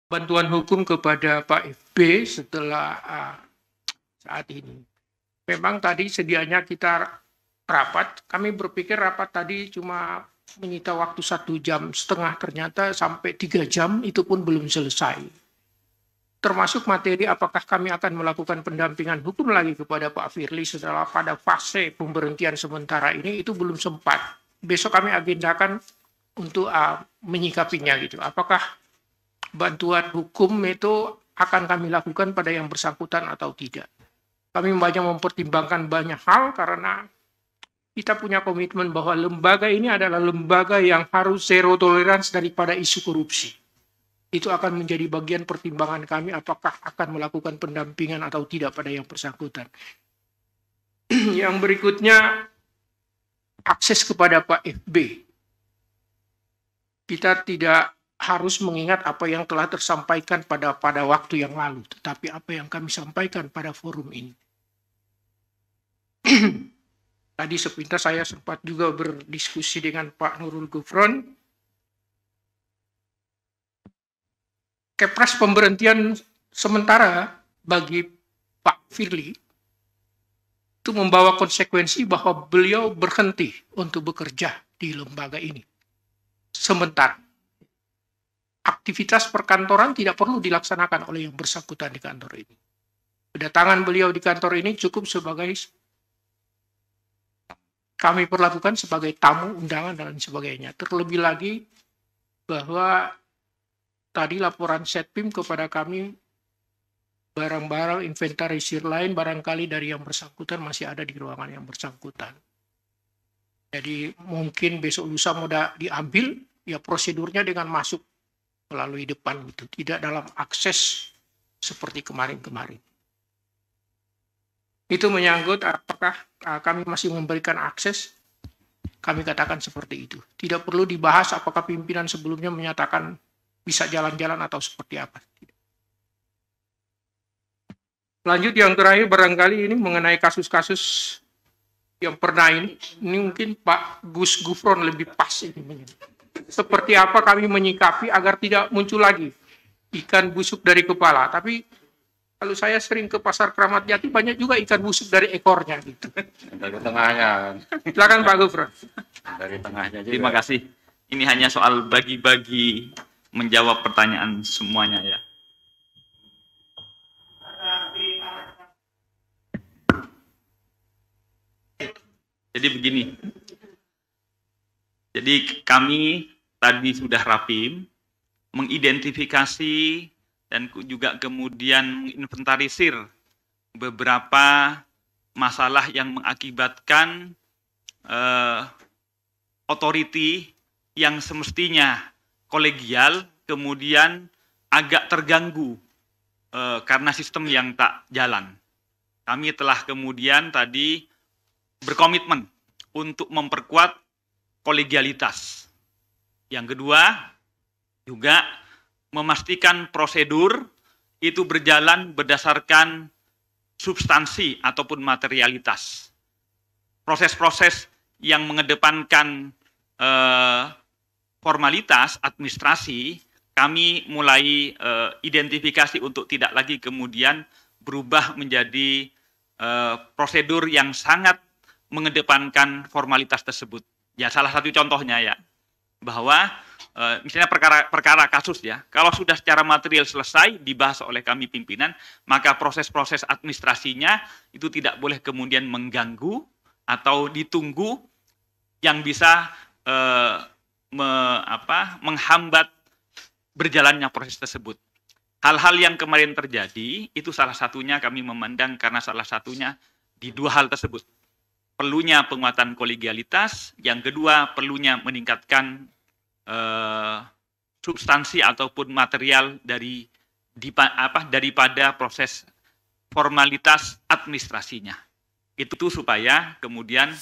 bantuan hukum kepada Pak FB setelah saat ini. Memang tadi sedianya kita rapat, kami berpikir rapat tadi cuma menyita waktu 1,5 jam, ternyata sampai 3 jam itu pun belum selesai. Termasuk materi apakah kami akan melakukan pendampingan hukum lagi kepada Pak Firly setelah pada fase pemberhentian sementara ini itu belum sempat. Besok kami agendakan untuk menyikapinya gitu. Apakah bantuan hukum itu akan kami lakukan pada yang bersangkutan atau tidak. Kami banyak mempertimbangkan banyak hal karena kita punya komitmen bahwa lembaga ini adalah lembaga yang harus zero tolerance daripada isu korupsi. Itu akan menjadi bagian pertimbangan kami apakah akan melakukan pendampingan atau tidak pada yang bersangkutan. Yang berikutnya, akses kepada Pak FB. Kita tidak harus mengingat apa yang telah tersampaikan pada waktu yang lalu, tetapi apa yang kami sampaikan pada forum ini. Tadi sepintas saya sempat juga berdiskusi dengan Pak Nurul Gufron. Kepres pemberhentian sementara bagi Pak Firly itu membawa konsekuensi bahwa beliau berhenti untuk bekerja di lembaga ini. Sementara aktivitas perkantoran tidak perlu dilaksanakan oleh yang bersangkutan di kantor ini. Kedatangan beliau di kantor ini cukup sebagai kami perlakukan sebagai tamu undangan dan sebagainya. Terlebih lagi bahwa tadi laporan Setpim kepada kami barang-barang inventarisir lain barangkali dari yang bersangkutan masih ada di ruangan yang bersangkutan. Jadi mungkin besok lusa mau diambil, ya prosedurnya dengan masuk melalui depan itu, tidak dalam akses seperti kemarin-kemarin. Itu menyangkut apakah kami masih memberikan akses, kami katakan seperti itu. Tidak perlu dibahas apakah pimpinan sebelumnya menyatakan bisa jalan-jalan atau seperti apa. Lanjut yang terakhir barangkali ini mengenai kasus-kasus yang pernah ini mungkin Pak Gus Gufron lebih pas ini. Seperti apa kami menyikapi agar tidak muncul lagi ikan busuk dari kepala. Tapi kalau saya sering ke pasar Kramat Jati banyak juga ikan busuk dari ekornya gitu. Dari tengahnya. Silakan Pak Gufron. Dari tengahnya juga. Terima kasih. Ini hanya soal bagi-bagi menjawab pertanyaan semuanya ya. Jadi begini. Jadi kami tadi sudah rapim mengidentifikasi dan juga kemudian menginventarisir beberapa masalah yang mengakibatkan otoriti yang semestinya kolegial kemudian agak terganggu karena sistem yang tak jalan. Kami telah kemudian tadi berkomitmen untuk memperkuat kolegialitas. Yang kedua juga memastikan prosedur itu berjalan berdasarkan substansi ataupun materialitas. Proses-proses yang mengedepankan formalitas administrasi, kami mulai identifikasi untuk tidak lagi kemudian berubah menjadi prosedur yang sangat mengedepankan formalitas tersebut. Ya salah satu contohnya ya, bahwa misalnya perkara kasus ya, kalau sudah secara material selesai dibahas oleh kami pimpinan, maka proses-proses administrasinya itu tidak boleh kemudian mengganggu atau ditunggu yang bisa menghambat berjalannya proses tersebut. Hal-hal yang kemarin terjadi itu salah satunya kami memandang karena salah satunya di dua hal tersebut. Perlunya penguatan kolegialitas, yang kedua perlunya meningkatkan substansi ataupun material daripada proses formalitas administrasinya. Itu supaya kemudian